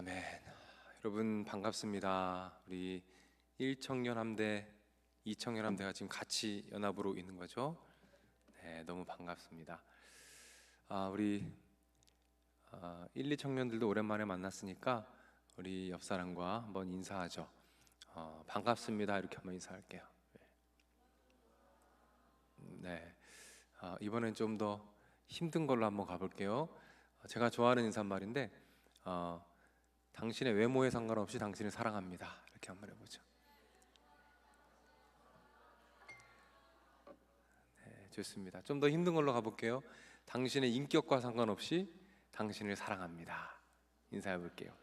아멘. 여러분 반갑습니다. 우리 1청년 함대, 2청년 함대가 지금 같이 연합으로 있는 거죠? 네, 너무 반갑습니다. 우리 1, 2청년들도 오랜만에 만났으니까 우리 옆 사람과 한번 인사하죠. 반갑습니다. 이렇게 한번 인사할게요. 네, 이번엔 좀 더 힘든 걸로 한번 가볼게요. 제가 좋아하는 인사말인데 당신의 외모에 상관없이 당신을 사랑합니다. 이렇게 한번 해보죠. 네, 좋습니다. 좀 더 힘든 걸로 가볼게요. 당신의 인격과 상관없이 당신을 사랑합니다. 인사해 볼게요.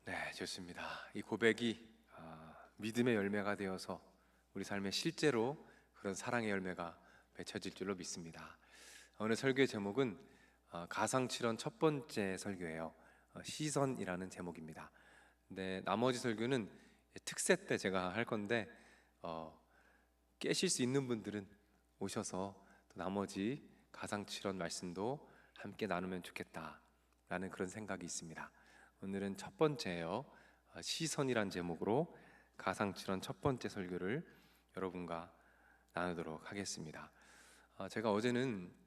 네, 좋습니다. 이 고백이 믿음의 열매가 되어서 우리 삶에 실제로 그런 사랑의 열매가 맺혀질 줄로 믿습니다. 오늘 설교의 제목은 가상칠언 첫 번째 설교예요. 시선이라는 제목입니다. 근데 나머지 설교는 특세 때 제가 할 건데 깨실 수 있는 분들은 오셔서 또 나머지 가상칠언 말씀도 함께 나누면 좋겠다라는 그런 생각이 있습니다. 오늘은 첫 번째예요. 시선이란 제목으로 가상칠언 첫 번째 설교를 여러분과 나누도록 하겠습니다. 제가 어제는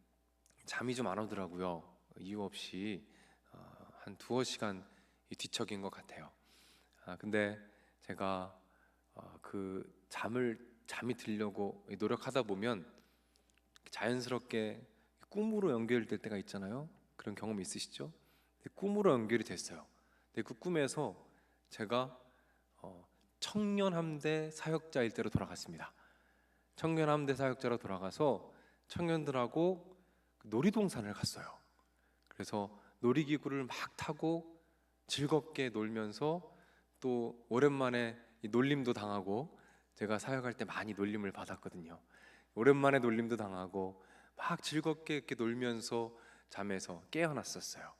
잠이 좀 안 오더라고요. 이유 없이 한 두어 시간 뒤척인 것 같아요. 근데 제가 잠이 들려고 노력하다 보면 자연스럽게 꿈으로 연결될 때가 있잖아요. 그런 경험 있으시죠? 꿈으로 연결이 됐어요. 근데 그 꿈에서 제가 청년함대 사역자일 때로 돌아갔습니다. 청년함대 사역자로 돌아가서 청년들하고 놀이동산을 갔어요. 그래서 놀이기구를 막 타고 즐겁게 놀면서 또 오랜만에 놀림도 당하고, 제가 사역할 때 많이 놀림을 받았거든요. 오랜만에 놀림도 당하고 막 즐겁게 이렇게 놀면서 잠에서 깨어났었어요.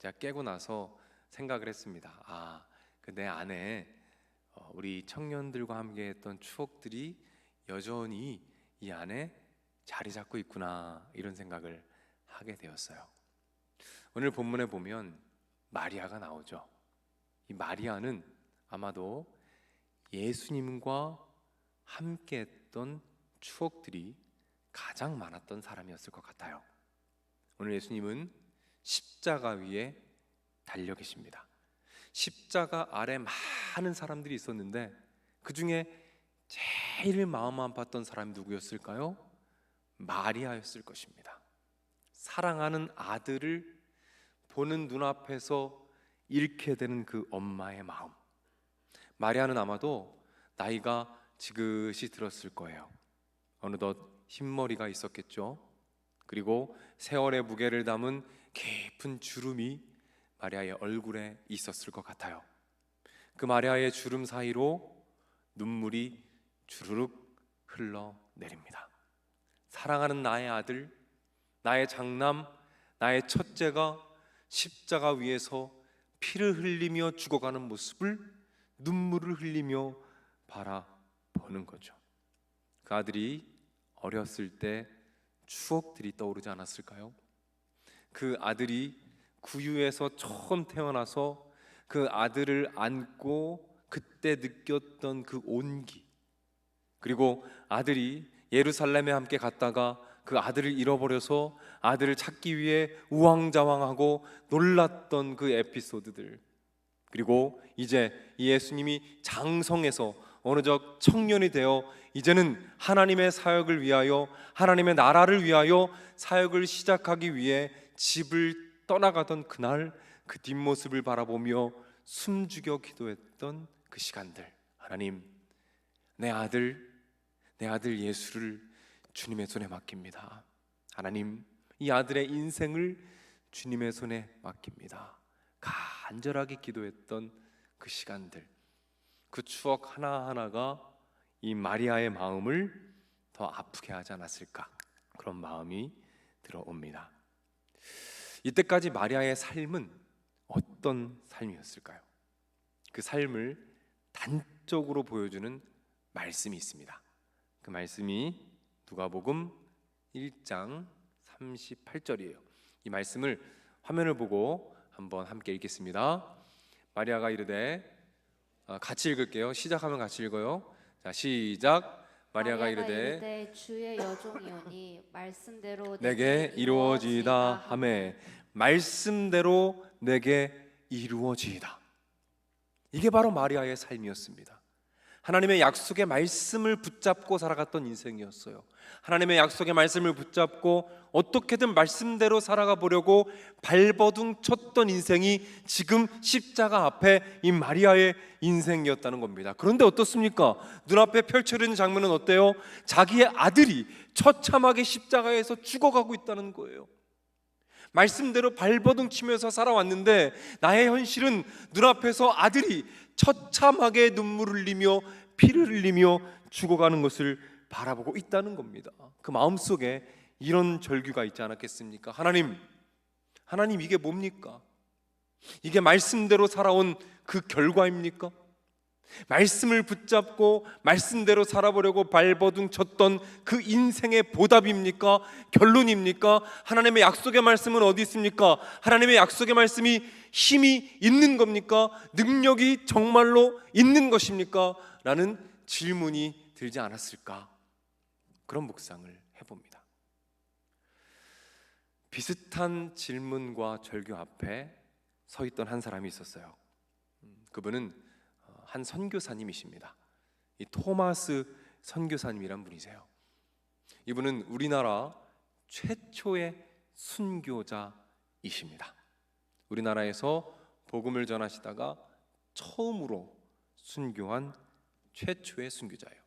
제가 깨고 나서 생각을 했습니다. 내 안에 우리 청년들과 함께 했던 추억들이 여전히 이 안에 자리 잡고 있구나, 이런 생각을 하게 되었어요. 오늘 본문에 보면 마리아가 나오죠. 이 마리아는 아마도 예수님과 함께 했던 추억들이 가장 많았던 사람이었을 것 같아요. 오늘 예수님은 십자가 위에 달려 계십니다. 십자가 아래 많은 사람들이 있었는데 그 중에 제일 마음 아팠던 사람이 누구였을까요? 마리아였을 것입니다. 사랑하는 아들을 보는 눈앞에서 잃게 되는 그 엄마의 마음. 마리아는 아마도 나이가 지긋이 들었을 거예요. 어느덧 흰머리가 있었겠죠. 그리고 세월의 무게를 담은 깊은 주름이 마리아의 얼굴에 있었을 것 같아요. 그 마리아의 주름 사이로 눈물이 주르륵 흘러내립니다. 사랑하는 나의 아들, 나의 장남, 나의 첫째가 십자가 위에서 피를 흘리며 죽어가는 모습을 눈물을 흘리며 바라보는 거죠. 그 아들이 어렸을 때 추억들이 떠오르지 않았을까요? 그 아들이 구유에서 처음 태어나서 그 아들을 안고 그때 느꼈던 그 온기, 그리고 아들이 예루살렘에 함께 갔다가 그 아들을 잃어버려서 아들을 찾기 위해 우왕좌왕하고 놀랐던 그 에피소드들, 그리고 이제 예수님이 장성해서 어느덧 청년이 되어 이제는 하나님의 사역을 위하여, 하나님의 나라를 위하여 사역을 시작하기 위해 집을 떠나가던 그날, 그 뒷모습을 바라보며 숨죽여 기도했던 그 시간들. 하나님, 내 아들 예수를 주님의 손에 맡깁니다. 하나님, 이 아들의 인생을 주님의 손에 맡깁니다. 간절하게 기도했던 그 시간들, 그 추억 하나하나가 이 마리아의 마음을 더 아프게 하지 않았을까, 그런 마음이 들어옵니다. 이때까지 마리아의 삶은 어떤 삶이었을까요? 그 삶을 단적으로 보여주는 말씀이 있습니다. 그 말씀이 누가복음 1장 38절이에요. 이 말씀을 화면을 보고 한번 함께 읽겠습니다. 마리아가 이르되, 같이 읽을게요. 시작하면 같이 읽어요. 자, 시작. 마리아가 이르되 주의 여종이오니 말씀대로 내게 이루어지이다 하매, 말씀대로 내게 이루어지이다. 이게 바로 마리아의 삶이었습니다. 하나님의 약속의 말씀을 붙잡고 살아갔던 인생이었어요. 하나님의 약속의 말씀을 붙잡고 어떻게든 말씀대로 살아가 보려고 발버둥 쳤던 인생이 지금 십자가 앞에 이 마리아의 인생이었다는 겁니다. 그런데 어떻습니까? 눈앞에 펼쳐지는 장면은 어때요? 자기의 아들이 처참하게 십자가에서 죽어가고 있다는 거예요. 말씀대로 발버둥 치면서 살아왔는데 나의 현실은 눈앞에서 아들이 처참하게 눈물을 흘리며 피를 흘리며 죽어가는 것을 바라보고 있다는 겁니다. 그 마음속에 이런 절규가 있지 않았겠습니까? 하나님 이게 뭡니까? 이게 말씀대로 살아온 그 결과입니까? 말씀을 붙잡고 말씀대로 살아보려고 발버둥 쳤던 그 인생의 보답입니까? 결론입니까? 하나님의 약속의 말씀은 어디 있습니까? 하나님의 약속의 말씀이 힘이 있는 겁니까? 능력이 정말로 있는 것입니까? 라는 질문이 들지 않았을까? 그런 묵상을 해봅니다. 비슷한 질문과 절규 앞에 서 있던 한 사람이 있었어요. 그분은 한 선교사님이십니다. 이 토마스 선교사님이란 분이세요. 이분은 우리나라 최초의 순교자이십니다. 우리나라에서 복음을 전하시다가 처음으로 순교한 최초의 순교자예요.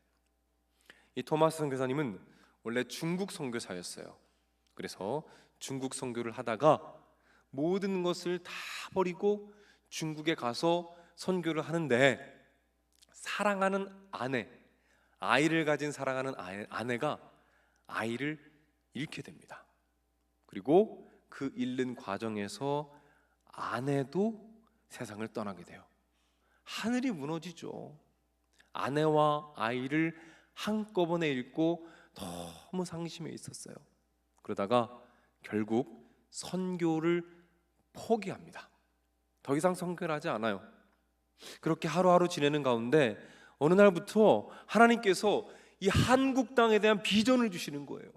이 토마스 선교사님은 원래 중국 선교사였어요. 그래서 중국 선교를 하다가 모든 것을 다 버리고 중국에 가서 선교를 하는데, 사랑하는 아이를 가진 사랑하는 아내가 아이를 잃게 됩니다. 그리고 그 잃는 과정에서 아내도 세상을 떠나게 돼요. 하늘이 무너지죠. 아내와 아이를 한꺼번에 잃고 너무 상심해 있었어요. 그러다가 결국 선교를 포기합니다. 더 이상 선교를 하지 않아요. 그렇게 하루하루 지내는 가운데 어느 날부터 하나님께서 이 한국 땅에 대한 비전을 주시는 거예요.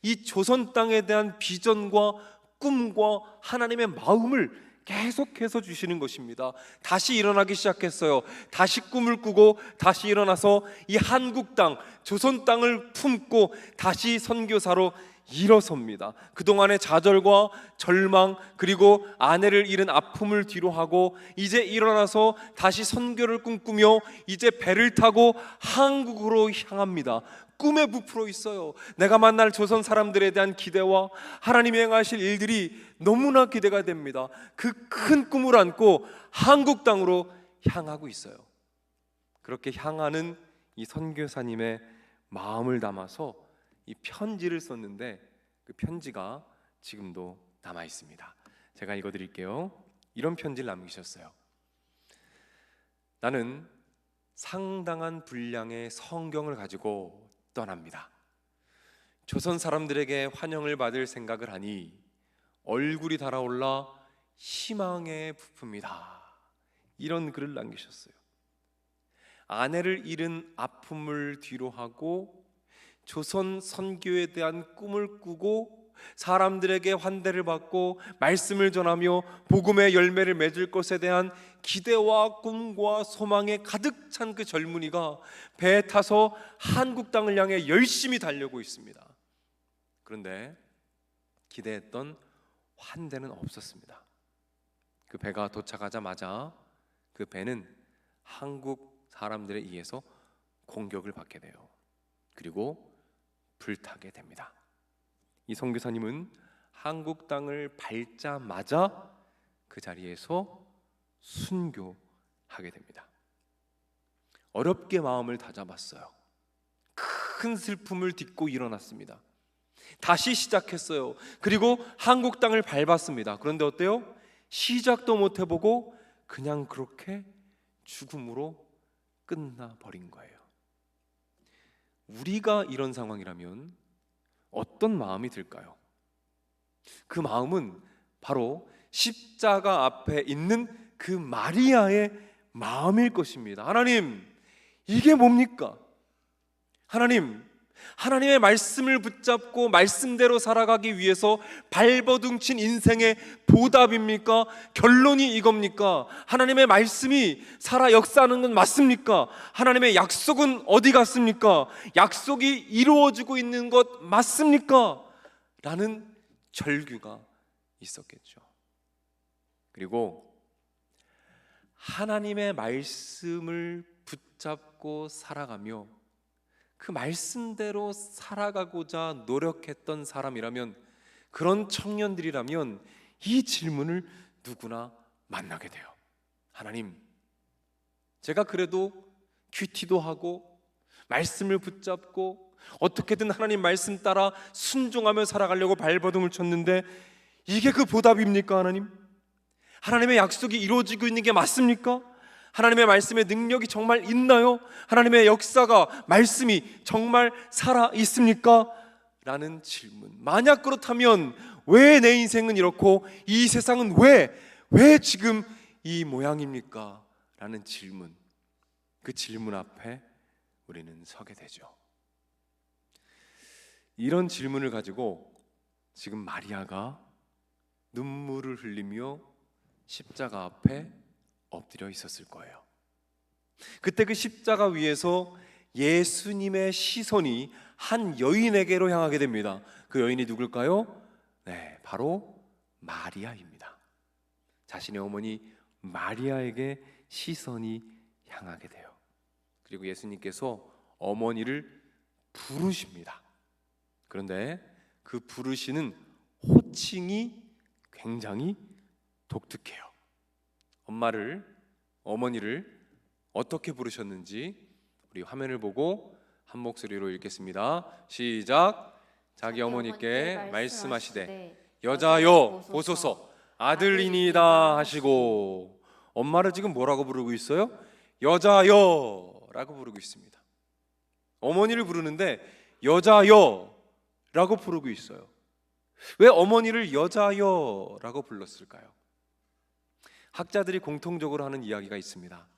이 조선 땅에 대한 비전과 꿈과 하나님의 마음을 계속해서 주시는 것입니다. 다시 일어나기 시작했어요. 다시 꿈을 꾸고 다시 일어나서 이 한국 땅, 조선 땅을 품고 다시 선교사로 일어섭니다. 그동안의 좌절과 절망, 그리고 아내를 잃은 아픔을 뒤로하고 이제 일어나서 다시 선교를 꿈꾸며 이제 배를 타고 한국으로 향합니다. 꿈에 부풀어 있어요. 내가 만날 조선 사람들에 대한 기대와 하나님이 행하실 일들이 너무나 기대가 됩니다. 그 큰 꿈을 안고 한국 땅으로 향하고 있어요. 그렇게 향하는 이 선교사님의 마음을 담아서 이 편지를 썼는데, 그 편지가 지금도 남아 있습니다. 제가 읽어드릴게요. 이런 편지를 남기셨어요. 나는 상당한 분량의 성경을 가지고 떠납니다. 조선 사람들에게 환영을 받을 생각을 하니 얼굴이 달아올라 희망에 부풉니다. 이런 글을 남기셨어요. 아내를 잃은 아픔을 뒤로하고 조선 선교에 대한 꿈을 꾸고 사람들에게 환대를 받고 말씀을 전하며 복음의 열매를 맺을 것에 대한 기대와 꿈과 소망에 가득 찬 그 젊은이가 배에 타서 한국 땅을 향해 열심히 달려고 있습니다. 그런데 기대했던 환대는 없었습니다. 그 배가 도착하자마자 그 배는 한국 사람들에 의해서 공격을 받게 돼요. 그리고 불타게 됩니다. 이 선교사님은 한국 땅을 밟자마자 그 자리에서 순교하게 됩니다. 어렵게 마음을 다잡았어요. 큰 슬픔을 딛고 일어났습니다. 다시 시작했어요. 그리고 한국 땅을 밟았습니다. 그런데 어때요? 시작도 못 해보고 그냥 그렇게 죽음으로 끝나버린 거예요. 우리가 이런 상황이라면 어떤 마음이 들까요? 그 마음은 바로 십자가 앞에 있는 그 마리아의 마음일 것입니다. 하나님, 이게 뭡니까? 하나님의 말씀을 붙잡고 말씀대로 살아가기 위해서 발버둥친 인생의 보답입니까? 결론이 이겁니까? 하나님의 말씀이 살아 역사하는 건 맞습니까? 하나님의 약속은 어디 갔습니까? 약속이 이루어지고 있는 것 맞습니까? 라는 절규가 있었겠죠. 그리고 하나님의 말씀을 붙잡고 살아가며 그 말씀대로 살아가고자 노력했던 사람이라면, 그런 청년들이라면 이 질문을 누구나 만나게 돼요. 하나님, 제가 그래도 큐티도 하고 말씀을 붙잡고 어떻게든 하나님 말씀 따라 순종하며 살아가려고 발버둥을 쳤는데 이게 그 보답입니까? 하나님의 약속이 이루어지고 있는 게 맞습니까? 하나님의 말씀의 능력이 정말 있나요? 하나님의 역사가, 말씀이 정말 살아 있습니까? 라는 질문. 만약 그렇다면 왜 내 인생은 이렇고 이 세상은 왜 지금 이 모양입니까? 라는 질문. 그 질문 앞에 우리는 서게 되죠. 이런 질문을 가지고 지금 마리아가 눈물을 흘리며 십자가 앞에 엎드려 있었을 거예요. 그때 그 십자가 위에서 예수님의 시선이 한 여인에게로 향하게 됩니다. 그 여인이 누굴까요? 네, 바로 마리아입니다. 자신의 어머니 마리아에게 시선이 향하게 돼요. 그리고 예수님께서 어머니를 부르십니다. 그런데 그 부르시는 호칭이 굉장히 독특해요. 어머니를 어떻게 부르셨는지 우리 화면을 보고 한 목소리로 읽겠습니다. 시작. 자기 어머니께 말씀하시되 여자여 보소서 아들이니이다 하시고, 엄마를 지금 뭐라고 부르고 있어요? 여자여라고 부르고 있습니다. 어머니를 부르는데 여자여라고 부르고 있어요. 왜 어머니를 여자여라고 불렀을까요? 학자들이 공통적으로 하는 이야기가 있습니다.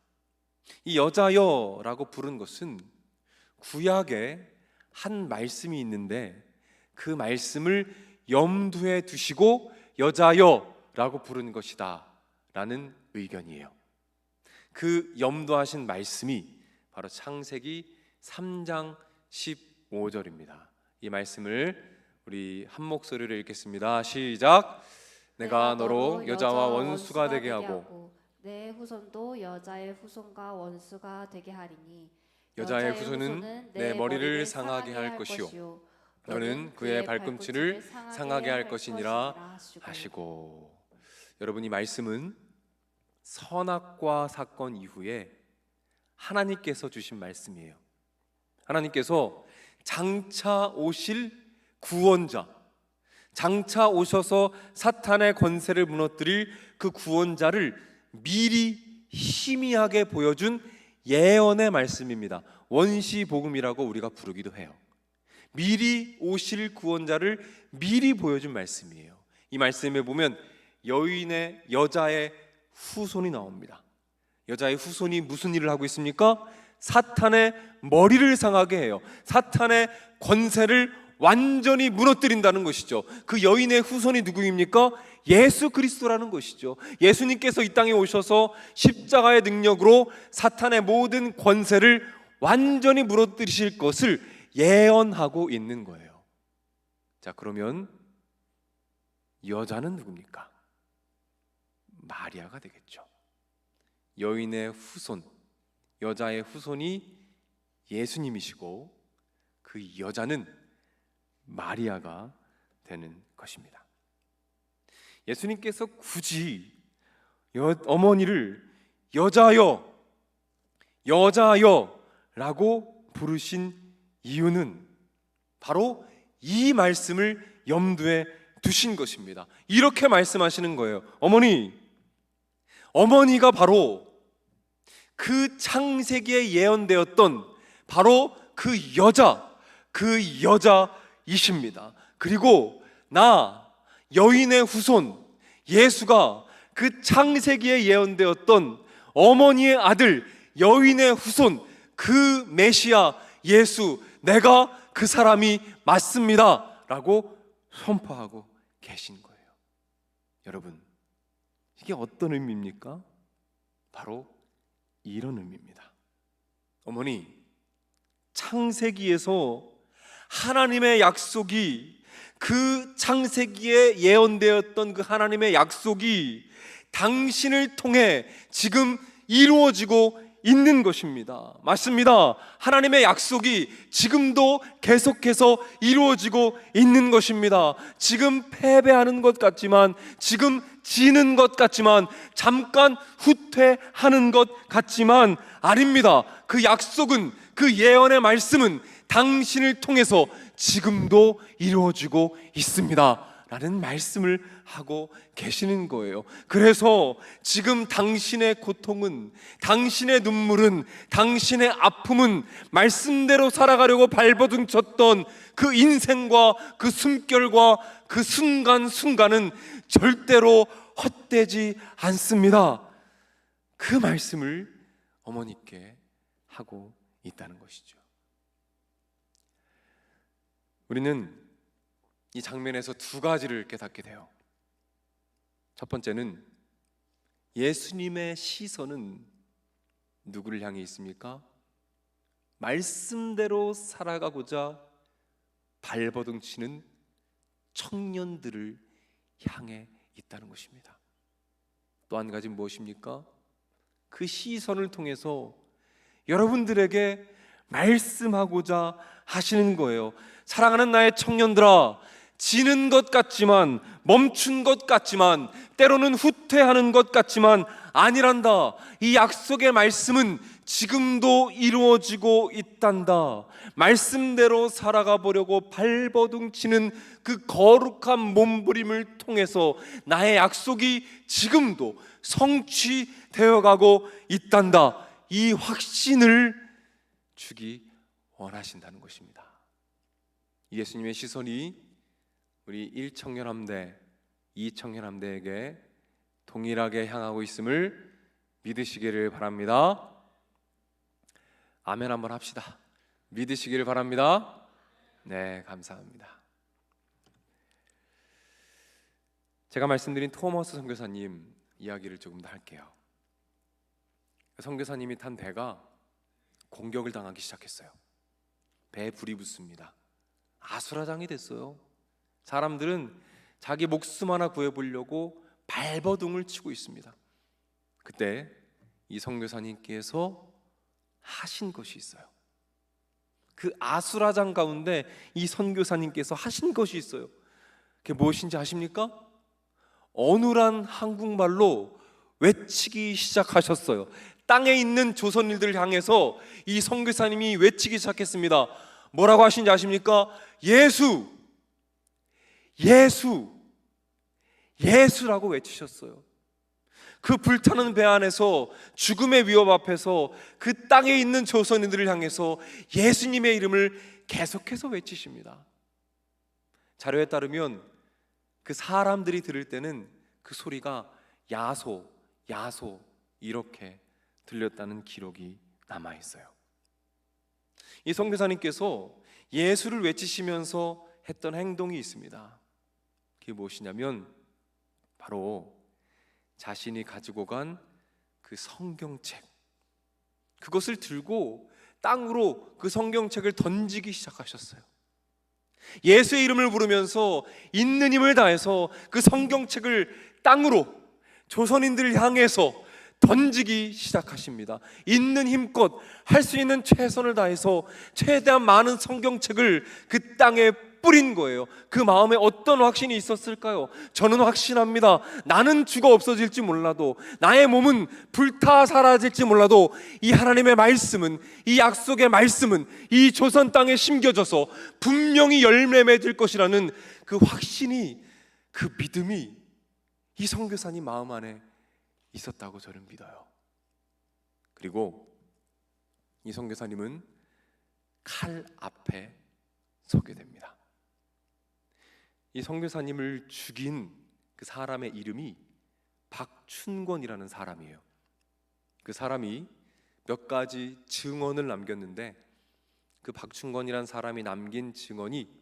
이 여자여라고 부른 것은 구약에 한 말씀이 있는데 그 말씀을 염두에 두시고 여자여라고 부른 것이다 라는 의견이에요. 그 염두하신 말씀이 바로 창세기 3장 15절입니다. 이 말씀을 우리 한 목소리로 읽겠습니다. 시작. 내가 너로 여자와 원수가 되게 하고 내 후손도 여자의 후손과 원수가 되게 하리니 여자의 후손은 내 머리를 상하게 할 것이요 너는 그의 발꿈치를 상하게 할 것이니라 하시고. 여러분, 이 말씀은 선악과 사건 이후에 하나님께서 주신 말씀이에요. 하나님께서 장차 오실 구원자, 장차 오셔서 사탄의 권세를 무너뜨릴 그 구원자를 미리 희미하게 보여준 예언의 말씀입니다. 원시복음이라고 우리가 부르기도 해요. 미리 오실 구원자를 미리 보여준 말씀이에요. 이 말씀에 보면 여자의 후손이 나옵니다. 여자의 후손이 무슨 일을 하고 있습니까? 사탄의 머리를 상하게 해요. 사탄의 권세를 완전히 무너뜨린다는 것이죠. 그 여인의 후손이 누구입니까? 예수 그리스도라는 것이죠. 예수님께서 이 땅에 오셔서 십자가의 능력으로 사탄의 모든 권세를 완전히 무너뜨리실 것을 예언하고 있는 거예요. 자, 그러면 여자는 누굽니까? 마리아가 되겠죠. 여인의 후손, 여자의 후손이 예수님이시고 그 여자는 마리아가 되는 것입니다. 예수님께서 굳이 어머니를 여자여 라고 부르신 이유는 바로 이 말씀을 염두에 두신 것입니다. 이렇게 말씀하시는 거예요. 어머니가 바로 그 창세기에 예언되었던 바로 그 여자이십니다. 그리고 나 여인의 후손 예수가 그 창세기에 예언되었던 어머니의 아들 여인의 후손 그 메시아 예수, 내가 그 사람이 맞습니다 라고 선포하고 계신 거예요. 여러분, 이게 어떤 의미입니까? 바로 이런 의미입니다. 어머니, 창세기에서 하나님의 약속이, 그 창세기에 예언되었던 그 하나님의 약속이 당신을 통해 지금 이루어지고 있는 것입니다. 맞습니다. 하나님의 약속이 지금도 계속해서 이루어지고 있는 것입니다. 지금 패배하는 것 같지만, 지금 지는 것 같지만, 잠깐 후퇴하는 것 같지만 아닙니다. 그 약속은, 그 예언의 말씀은 당신을 통해서 지금도 이루어지고 있습니다 라는 말씀을 하고 계시는 거예요. 그래서 지금 당신의 고통은, 당신의 눈물은, 당신의 아픔은 말씀대로 살아가려고 발버둥 쳤던 그 인생과 그 숨결과 그 순간순간은 절대로 헛되지 않습니다. 그 말씀을 어머니께 하고 있다는 것이죠. 우리는 이 장면에서 두 가지를 깨닫게 돼요. 첫 번째는 예수님의 시선은 누구를 향해 있습니까? 말씀대로 살아가고자 발버둥 치는 청년들을 향해 있다는 것입니다. 또 한 가지는 무엇입니까? 그 시선을 통해서 여러분들에게 말씀하고자 하시는 거예요. 사랑하는 나의 청년들아, 지는 것 같지만, 멈춘 것 같지만, 때로는 후퇴하는 것 같지만 아니란다. 이 약속의 말씀은 지금도 이루어지고 있단다. 말씀대로 살아가 보려고 발버둥 치는 그 거룩한 몸부림을 통해서 나의 약속이 지금도 성취되어 가고 있단다. 이 확신을 주기 원하신다는 것입니다. 예수님의 시선이 우리 1청년함대, 2청년함대에게 동일하게 향하고 있음을 믿으시기를 바랍니다. 아멘 한번 합시다. 믿으시기를 바랍니다. 네, 감사합니다. 제가 말씀드린 토머스 선교사님 이야기를 조금 더 할게요. 선교사님이 탄 배가 공격을 당하기 시작했어요. 배에 불이 붙습니다. 아수라장이 됐어요. 사람들은 자기 목숨 하나 구해보려고 발버둥을 치고 있습니다. 그때 이 선교사님께서 하신 것이 있어요. 그 아수라장 가운데 이 선교사님께서 하신 것이 있어요. 그게 무엇인지 아십니까? 어눌한 한국말로 외치기 시작하셨어요. 땅에 있는 조선인들을 향해서 이 선교사님이 외치기 시작했습니다. 뭐라고 하신지 아십니까? 예수, 예수, 예수라고 외치셨어요. 그 불타는 배 안에서, 죽음의 위협 앞에서 그 땅에 있는 조선인들을 향해서 예수님의 이름을 계속해서 외치십니다. 자료에 따르면 그 사람들이 들을 때는 그 소리가 야소, 야소 이렇게 들렸다는 기록이 남아있어요. 이 선교사님께서 예수를 외치시면서 했던 행동이 있습니다. 그게 무엇이냐면 바로 자신이 가지고 간 그 성경책, 그것을 들고 땅으로 그 성경책을 던지기 시작하셨어요. 예수의 이름을 부르면서 있는 힘을 다해서 그 성경책을 땅으로 조선인들을 향해서 던지기 시작하십니다. 있는 힘껏 할 수 있는 최선을 다해서 최대한 많은 성경책을 그 땅에 뿌린 거예요. 그 마음에 어떤 확신이 있었을까요? 저는 확신합니다. 나는 죽어 없어질지 몰라도, 나의 몸은 불타 사라질지 몰라도 이 하나님의 말씀은, 이 약속의 말씀은 이 조선 땅에 심겨져서 분명히 열매 맺을 것이라는 그 확신이, 그 믿음이 이 선교사님 마음 안에 있었다고 저는 믿어요. 그리고 이 선교사님은 칼 앞에 서게 됩니다. 이 선교사님을 죽인 그 사람의 이름이 박춘권이라는 사람이에요. 그 사람이 몇 가지 증언을 남겼는데 그 박춘권이라는 사람이 남긴 증언이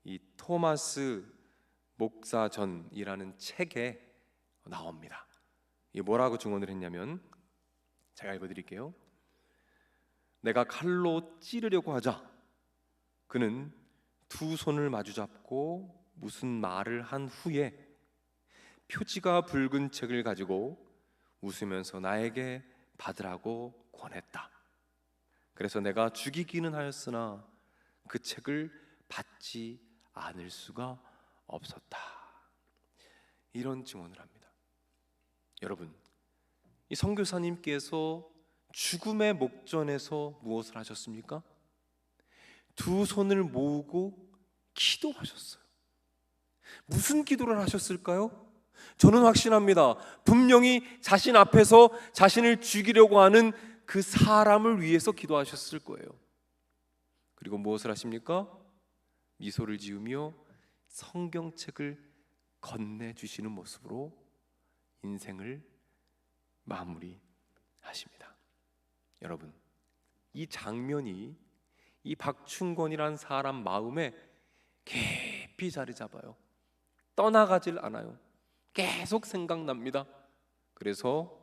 이 토마스 목사전이라는 책에 나옵니다. 이게 뭐라고 증언을 했냐면, 제가 읽어드릴게요. 내가 칼로 찌르려고 하자 그는 두 손을 마주잡고 무슨 말을 한 후에 표지가 붉은 책을 가지고 웃으면서 나에게 받으라고 권했다. 그래서 내가 죽이기는 하였으나 그 책을 받지 않을 수가 없었다. 이런 증언을 합니다. 여러분, 이 선교사님께서 죽음의 목전에서 무엇을 하셨습니까? 두 손을 모으고 기도하셨어요. 무슨 기도를 하셨을까요? 저는 확신합니다. 분명히 자신 앞에서 자신을 죽이려고 하는 그 사람을 위해서 기도하셨을 거예요. 그리고 무엇을 하십니까? 미소를 지으며 성경책을 건네주시는 모습으로 인생을 마무리하십니다. 여러분, 이 장면이 이 박춘권이라는 사람 마음에 깊이 자리 잡아요. 떠나가질 않아요. 계속 생각납니다. 그래서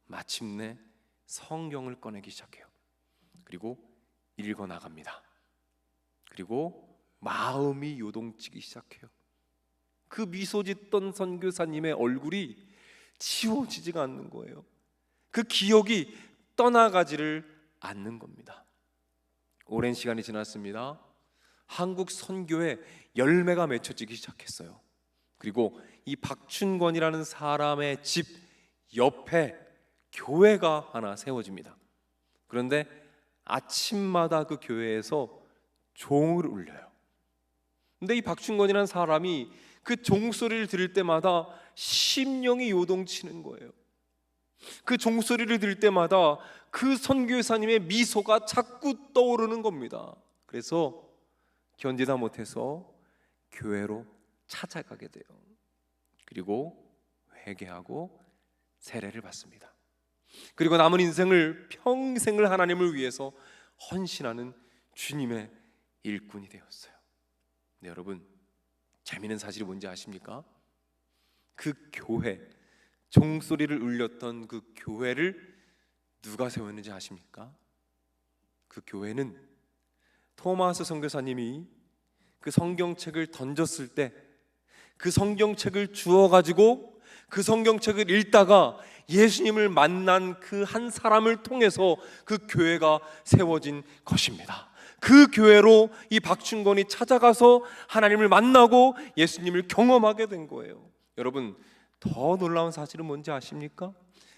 마침내 성경을 꺼내기 시작해요. 그리고 읽어 나갑니다. 그리고 마음이 요동치기 시작해요. 그 미소 짓던 선교사님의 얼굴이 지워지지가 않는 거예요. 그 기억이 떠나가지를 않는 겁니다. 오랜 시간이 지났습니다. 한국 선교에 열매가 맺혀지기 시작했어요. 그리고 이 박춘권이라는 사람의 집 옆에 교회가 하나 세워집니다. 그런데 아침마다 그 교회에서 종을 울려요. 근데 이 박춘권이라는 사람이 그 종소리를 들을 때마다 심령이 요동치는 거예요. 그 종소리를 들을 때마다 그 선교사님의 미소가 자꾸 떠오르는 겁니다. 그래서 견디다 못해서 교회로 찾아가게 돼요. 그리고 회개하고 세례를 받습니다. 그리고 남은 인생을 평생을 하나님을 위해서 헌신하는 주님의 일꾼이 되었어요. 네, 여러분, 재미있는 사실이 뭔지 아십니까? 그 교회, 종소리를 울렸던 그 교회를 누가 세웠는지 아십니까? 그 교회는 토마스 선교사님이 그 성경책을 던졌을 때 그 성경책을 주워가지고 그 성경책을 읽다가 예수님을 만난 그 한 사람을 통해서 그 교회가 세워진 것입니다. 그 교회로 이 박춘권이 찾아가서 하나님을 만나고 예수님을 경험하게 된 거예요. 여러분, 더 놀라운 사실은 뭔지 아십니까?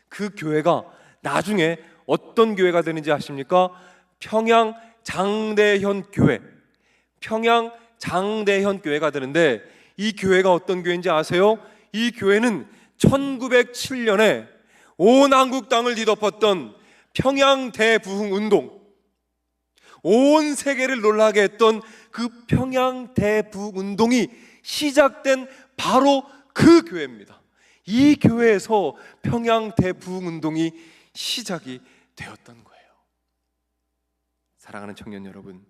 그 교회가 나중에 어떤 교회가 되는지 아십니까? 평양 장대현 교회, 평양 장대현 교회가 되는데, 이 교회가 어떤 교회인지 아세요? 이 교회는 1907년에 온 한국 땅을 뒤덮었던 평양 대부흥 운동, 온 세계를 놀라게 했던 그 평양 대부흥 운동이 시작된 바로 그 교회입니다. 이 교회에서 평양 대부흥 운동이 시작이 되었던 거예요. 사랑하는 청년 여러분,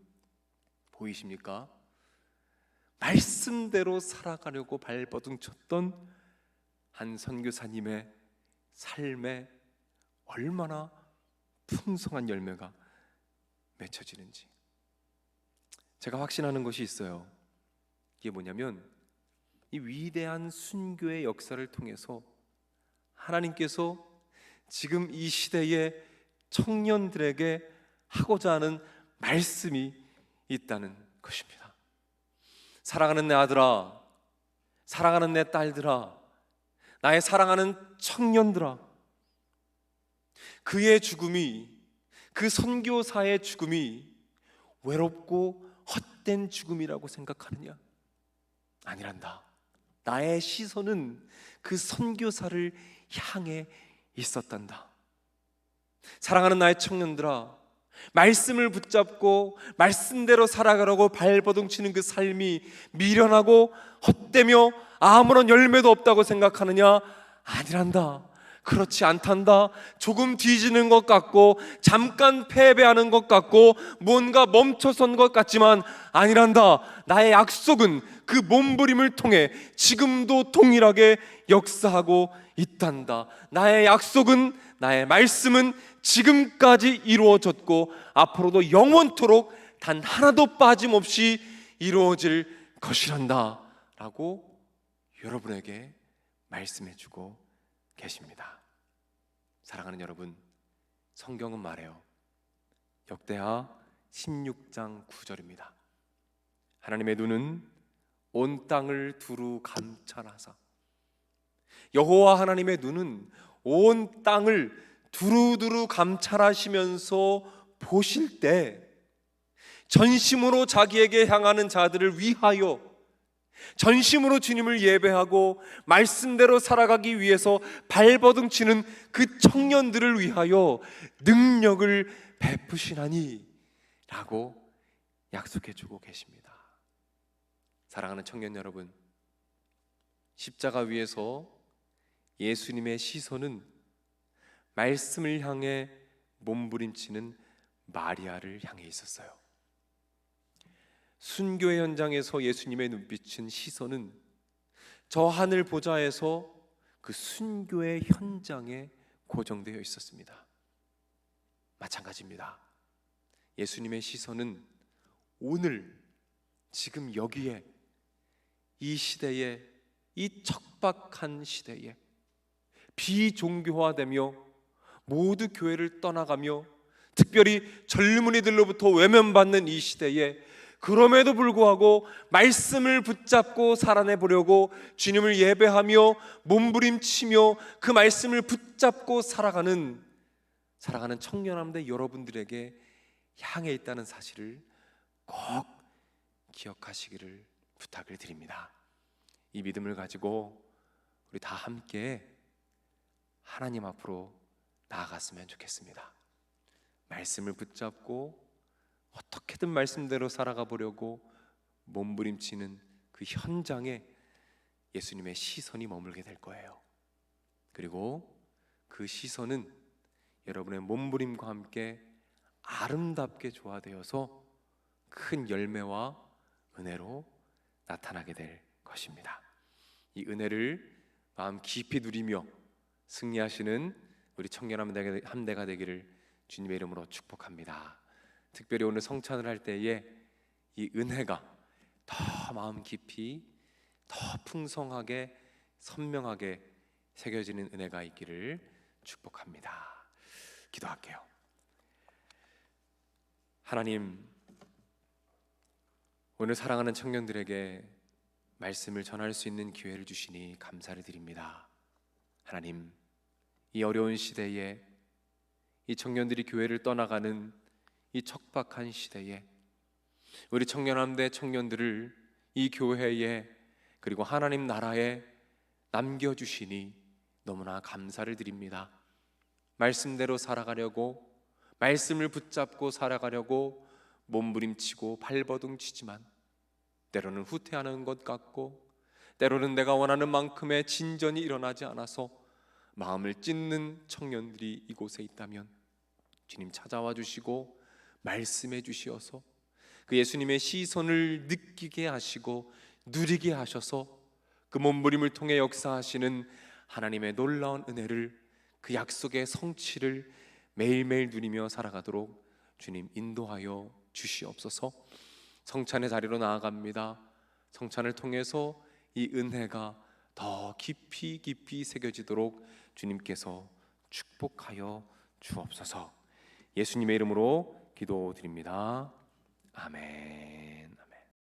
보이십니까? 말씀대로 살아가려고 발버둥 쳤던 한 선교사님의 삶에 얼마나 풍성한 열매가 맺혀지는지. 제가 확신하는 것이 있어요. 이게 뭐냐면, 이 위대한 순교의 역사를 통해서 하나님께서 지금 이 시대의 청년들에게 하고자 하는 말씀이 있다는 것입니다. 사랑하는 내 아들아, 사랑하는 내 딸들아, 나의 사랑하는 청년들아, 그의 죽음이, 그 선교사의 죽음이 외롭고 헛된 죽음이라고 생각하느냐? 아니란다. 나의 시선은 그 선교사를 향해 있었단다. 사랑하는 나의 청년들아, 말씀을 붙잡고 말씀대로 살아가라고 발버둥치는 그 삶이 미련하고 헛되며 아무런 열매도 없다고 생각하느냐? 아니란다. 그렇지 않단다. 조금 뒤지는 것 같고 잠깐 패배하는 것 같고 뭔가 멈춰선 것 같지만 아니란다. 나의 약속은 그 몸부림을 통해 지금도 동일하게 역사하고 있단다. 나의 약속은, 나의 말씀은 지금까지 이루어졌고 앞으로도 영원토록 단 하나도 빠짐없이 이루어질 것이란다 라고 여러분에게 말씀해주고 계십니다. 사랑하는 여러분, 성경은 말해요. 역대하 16장 9절입니다. 하나님의 눈은 온 땅을 두루 감찰하사, 여호와 하나님의 눈은 온 땅을 두루두루 감찰하시면서 보실 때 전심으로 자기에게 향하는 자들을 위하여, 전심으로 주님을 예배하고 말씀대로 살아가기 위해서 발버둥치는 그 청년들을 위하여 능력을 베푸시나니 라고 약속해 주고 계십니다. 사랑하는 청년 여러분, 십자가 위에서 예수님의 시선은 말씀을 향해 몸부림치는 마리아를 향해 있었어요. 순교의 현장에서 예수님의 눈빛은, 시선은 저 하늘 보좌에서 그 순교의 현장에 고정되어 있었습니다. 마찬가지입니다. 예수님의 시선은 오늘 지금 여기에, 이 시대에, 이 척박한 시대에 비종교화되며 모두 교회를 떠나가며 특별히 젊은이들로부터 외면받는 이 시대에 그럼에도 불구하고 말씀을 붙잡고 살아내 보려고 주님을 예배하며 몸부림치며 그 말씀을 붙잡고 살아가는 청년함대 여러분들에게 향해 있다는 사실을 꼭 기억하시기를 부탁을 드립니다. 이 믿음을 가지고 우리 다 함께 하나님 앞으로 나아갔으면 좋겠습니다. 말씀을 붙잡고 어떻게든 말씀대로 살아가 보려고 몸부림치는 그 현장에 예수님의 시선이 머물게 될 거예요. 그리고 그 시선은 여러분의 몸부림과 함께 아름답게 조화되어서 큰 열매와 은혜로 나타나게 될 것입니다. 이 은혜를 마음 깊이 누리며 승리하시는 우리 청년 함대가 되기를 주님의 이름으로 축복합니다. 특별히 오늘 성찬을 할 때에 이 은혜가 더 마음 깊이, 더 풍성하게, 선명하게 새겨지는 은혜가 있기를 축복합니다. 기도할게요. 하나님, 오늘 사랑하는 청년들에게 말씀을 전할 수 있는 기회를 주시니 감사를 드립니다. 하나님, 이 어려운 시대에 이 청년들이 교회를 떠나가는 이 척박한 시대에 우리 청년함대 청년들을 이 교회에 그리고 하나님 나라에 남겨주시니 너무나 감사를 드립니다. 말씀대로 살아가려고, 말씀을 붙잡고 살아가려고 몸부림치고 발버둥치지만 때로는 후퇴하는 것 같고 때로는 내가 원하는 만큼의 진전이 일어나지 않아서 마음을 찢는 청년들이 이곳에 있다면 주님 찾아와 주시고 말씀해 주시어서 그 예수님의 시선을 느끼게 하시고 누리게 하셔서 그 몸부림을 통해 역사하시는 하나님의 놀라운 은혜를, 그 약속의 성취를 매일매일 누리며 살아가도록 주님 인도하여 주시옵소서. 성찬의 자리로 나아갑니다. 성찬을 통해서 이 은혜가 더 깊이 깊이 새겨지도록 주님께서 축복하여 주옵소서. 예수님의 이름으로 기도드립니다. 아멘.